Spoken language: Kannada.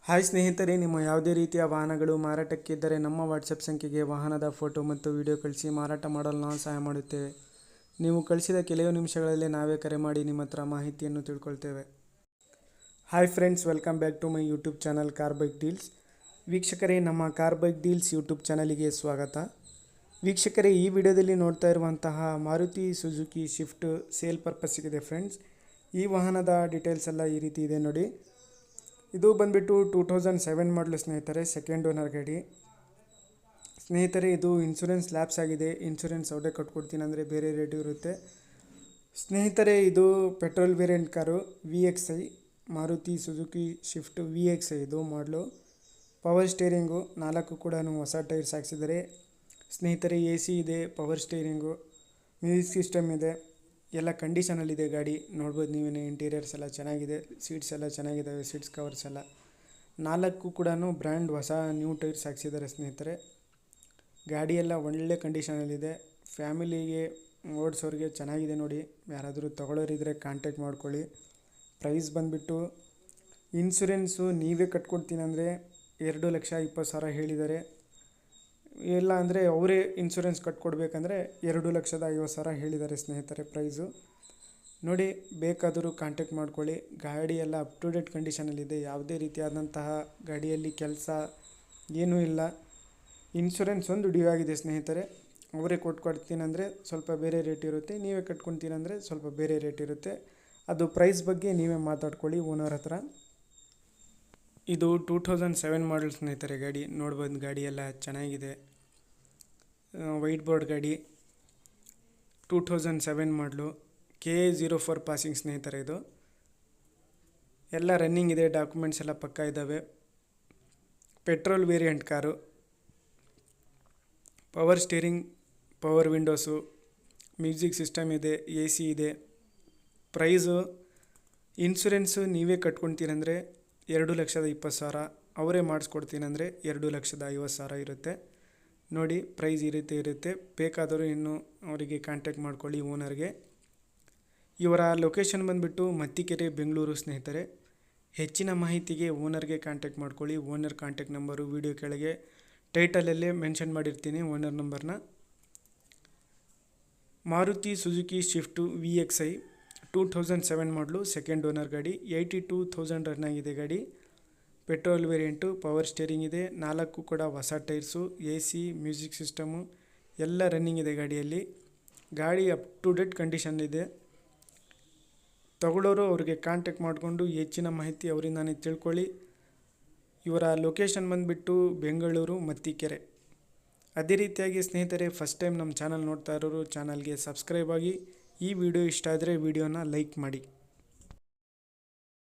ಹಾಯ್ ಸ್ನೇಹಿತರೆ, ನಿಮ್ಮ ಯಾವುದೇ ರೀತಿಯ ವಾಹನಗಳು ಮಾರಾಟಕ್ಕಿದ್ದರೆ ನಮ್ಮ ವಾಟ್ಸಪ್ ಸಂಖ್ಯೆಗೆ ವಾಹನದ ಫೋಟೋ ಮತ್ತು ವಿಡಿಯೋ ಕಳಿಸಿ ಮಾರಾಟ ಮಾಡಲು ನಾವು ಸಹಾಯ ಮಾಡುತ್ತೇವೆ. ನೀವು ಕಳಿಸಿದ ಕೆಲವು ನಿಮಿಷಗಳಲ್ಲಿ ನಾವೇ ಕರೆ ಮಾಡಿ ನಿಮ್ಮ ಹತ್ರ ಮಾಹಿತಿಯನ್ನು ತಿಳ್ಕೊಳ್ತೇವೆ. Hi friends, welcome back to my YouTube channel car bike deals. ವೀಕ್ಷಕರೇ, ನಮ್ಮ ಕಾರ್ ಬೈಕ್ ಡೀಲ್ಸ್ ಯೂಟ್ಯೂಬ್ ಚಾನಲಿಗೆ ಸ್ವಾಗತ. ವೀಕ್ಷಕರೇ, ಈ ವಿಡಿಯೋದಲ್ಲಿ ನೋಡ್ತಾ ಇರುವಂತಹ ಮಾರುತಿ ಸುಜುಕಿ ಶಿಫ್ಟ್ ಸೇಲ್ ಪರ್ಪಸ್ಸಿಗಿದೆ ಫ್ರೆಂಡ್ಸ್. ಈ ವಾಹನದ ಡೀಟೇಲ್ಸ್ ಎಲ್ಲ ಈ ರೀತಿ ಇದೆ ನೋಡಿ. ಇದು ಬಂದುಬಿಟ್ಟು 2007 ಮಾಡಲು ಸ್ನೇಹಿತರೆ, ಸೆಕೆಂಡ್ ಓನರ್ ಗಾಡಿ ಸ್ನೇಹಿತರೆ. ಇದು ಇನ್ಶೂರೆನ್ಸ್ ಲ್ಯಾಪ್ಸ್ ಆಗಿದೆ. ಇನ್ಶೂರೆನ್ಸ್ ಅವರೇ ಕಟ್ಕೊಡ್ತೀನಿ ಅಂದರೆ ಬೇರೆ ರೇಟ್ ಇರುತ್ತೆ ಸ್ನೇಹಿತರೆ. ಇದು petrol variant car VXi, Maruti Suzuki shift VXi ಇದು ಮಾಡಲು. ಪವರ್ ಸ್ಟೇರಿಂಗು 4 ಕೂಡ ಹೊಸ ಟೈರ್ಸ್ ಹಾಕ್ಸಿದ್ದಾರೆ ಸ್ನೇಹಿತರೆ. AC ಇದೆ, ಪವರ್ ಸ್ಟೇರಿಂಗು, ಮ್ಯೂಸಿಕ್ ಸಿಸ್ಟಮ್ ಇದೆ, ಎಲ್ಲ ಕಂಡೀಷನಲ್ಲಿದೆ ಗಾಡಿ. ನೋಡ್ಬೋದು ನೀವೇ, ಇಂಟೀರಿಯರ್ಸ್ ಎಲ್ಲ ಚೆನ್ನಾಗಿದೆ, ಸೀಟ್ಸ್ ಎಲ್ಲ ಚೆನ್ನಾಗಿದ್ದಾವೆ, ಸೀಟ್ಸ್ ಕವರ್ಸ್ ಎಲ್ಲ 4 ಕೂಡ ಬ್ರ್ಯಾಂಡ್ ಹೊಸ ನ್ಯೂ ಟೈರ್ಸ್ ಹಾಕ್ಸಿದ್ದಾರೆ ಸ್ನೇಹಿತರೆ. ಗಾಡಿ ಎಲ್ಲ ಒಳ್ಳೆ ಕಂಡೀಷನಲ್ಲಿದೆ. ಫ್ಯಾಮಿಲಿಗೆ ಓಡಿಸೋರಿಗೆ ಚೆನ್ನಾಗಿದೆ ನೋಡಿ. ಯಾರಾದರೂ ತೊಗೊಳ್ಳೋರಿದ್ದರೆ ಕಾಂಟ್ಯಾಕ್ಟ್ ಮಾಡ್ಕೊಳ್ಳಿ. ಪ್ರೈಸ್ ಬಂದುಬಿಟ್ಟು ಇನ್ಶೂರೆನ್ಸು ನೀವೇ ಕಟ್ಕೊಡ್ತೀನಿ ಅಂದರೆ 2,20,000 ಹೇಳಿದ್ದಾರೆ. ಇಲ್ಲ ಅಂದರೆ ಅವರೇ ಇನ್ಶೂರೆನ್ಸ್ ಕಟ್ಕೊಡ್ಬೇಕಂದ್ರೆ 2,50,000 ಹೇಳಿದ್ದಾರೆ ಸ್ನೇಹಿತರೆ ಪ್ರೈಸು. ನೋಡಿ, ಬೇಕಾದರೂ ಕಾಂಟ್ಯಾಕ್ಟ್ ಮಾಡ್ಕೊಳ್ಳಿ. ಗಾಡಿ ಎಲ್ಲ ಅಪ್ ಟು ಡೇಟ್ ಕಂಡೀಷನಲ್ಲಿದೆ. ಯಾವುದೇ ರೀತಿಯಾದಂತಹ ಗಾಡಿಯಲ್ಲಿ ಕೆಲಸ ಏನೂ ಇಲ್ಲ. ಇನ್ಶೂರೆನ್ಸ್ ಒಂದು ಡ್ಯೂ ಆಗಿದೆ ಸ್ನೇಹಿತರೆ. ಅವರೇ ಕೊಡ್ತೀನಿ ಅಂದರೆ ಸ್ವಲ್ಪ ಬೇರೆ ರೇಟ್ ಇರುತ್ತೆ, ನೀವೇ ಕಟ್ಕೊಳ್ತೀನಿ ಅಂದರೆ ಸ್ವಲ್ಪ ಬೇರೆ ರೇಟ್ ಇರುತ್ತೆ. ಅದು ಪ್ರೈಸ್ ಬಗ್ಗೆ ನೀವೇ ಮಾತಾಡ್ಕೊಳ್ಳಿ ಓನರ್ ಹತ್ರ. ಇದು 2007 ಮಾಡಲ್ ಸ್ನೇಹಿತರೆ ಗಾಡಿ. ನೋಡ್ಬೋದು, ಗಾಡಿ ಎಲ್ಲ ಚೆನ್ನಾಗಿದೆ. ವೈಟ್ ಬೋರ್ಡ್ ಗಾಡಿ, 2007 ಮಾಡಲು, KA04 ಪಾಸಿಂಗ್ ಸ್ನೇಹಿತರೆ. ಇದು ಎಲ್ಲ ರನ್ನಿಂಗ್ ಇದೆ, ಡಾಕ್ಯುಮೆಂಟ್ಸ್ ಎಲ್ಲ ಪಕ್ಕಾ ಇದ್ದಾವೆ. Petrol variant car, power steering, power windows, music system ಇದೆ, AC ಇದೆ. ಪ್ರೈಸು ಇನ್ಶೂರೆನ್ಸು ನೀವೇ ಕಟ್ಕೊಳ್ತೀರಂದರೆ 2,20,000, ಅವರೇ ಮಾಡಿಸ್ಕೊಡ್ತೀನಂದರೆ 2,50,000 ಇರುತ್ತೆ ನೋಡಿ. ಪ್ರೈಸ್ ಈ ರೀತಿ ಇರುತ್ತೆ. ಬೇಕಾದರೂ ಇನ್ನೂ ಅವರಿಗೆ ಕಾಂಟ್ಯಾಕ್ಟ್ ಮಾಡ್ಕೊಳ್ಳಿ ಓನರ್ಗೆ. ಇವರ ಲೊಕೇಶನ್ ಬಂದುಬಿಟ್ಟು ಮತ್ತಿಕೆರೆ, ಬೆಂಗಳೂರು ಸ್ನೇಹಿತರೆ. ಹೆಚ್ಚಿನ ಮಾಹಿತಿಗೆ ಓನರ್ಗೆ ಕಾಂಟ್ಯಾಕ್ಟ್ ಮಾಡ್ಕೊಳ್ಳಿ. ಓನರ್ ಕಾಂಟ್ಯಾಕ್ಟ್ ನಂಬರು ವಿಡಿಯೋ ಕೆಳಗೆ ಟೈಟಲಲ್ಲೇ ಮೆನ್ಷನ್ ಮಾಡಿರ್ತೀನಿ ಓನರ್ ನಂಬರ್ನ. ಮಾರುತಿ ಸುಜುಕಿ ಶಿಫ್ಟು VXi 2007 ಮಾಡಲು, ಸೆಕೆಂಡ್ ಓನರ್ ಗಾಡಿ. 82,000 ರನ್ ಆಗಿದೆ ಗಾಡಿ. ಪೆಟ್ರೋಲ್ ವೇರಿಯಂಟು, ಪವರ್ ಸ್ಟೇರಿಂಗ್ ಇದೆ, 4 ಕೂಡ ಹೊಸ ಟೈರ್ಸು, AC, ಮ್ಯೂಸಿಕ್ ಸಿಸ್ಟಮು ಎಲ್ಲ ರನ್ನಿಂಗ್ ಇದೆ ಗಾಡಿಯಲ್ಲಿ. ಗಾಡಿ ಅಪ್ ಟು ಡೇಟ್ ಕಂಡೀಷನ್ ಇದೆ. ತಗೊಳ್ಳೋರು ಅವ್ರಿಗೆ ಕಾಂಟ್ಯಾಕ್ಟ್ ಮಾಡಿಕೊಂಡು ಹೆಚ್ಚಿನ ಮಾಹಿತಿ ಅವರಿಂದಾನೇ ತಿಳ್ಕೊಳ್ಳಿ. ಇವರ ಲೊಕೇಶನ್ ಬಂದುಬಿಟ್ಟು ಬೆಂಗಳೂರು ಮತ್ತಿಕೆರೆ. ಅದೇ ರೀತಿಯಾಗಿ ಸ್ನೇಹಿತರೆ, ಫಸ್ಟ್ ಟೈಮ್ ನಮ್ಮ ಚಾನಲ್ ನೋಡ್ತಾ ಇರೋರು ಚಾನಲ್ಗೆ ಸಬ್ಸ್ಕ್ರೈಬ್ ಆಗಿ. ಈ ವಿಡಿಯೋ ಇಷ್ಟ ಆದರೆ ವಿಡಿಯೋನ ಲೈಕ್ ಮಾಡಿ.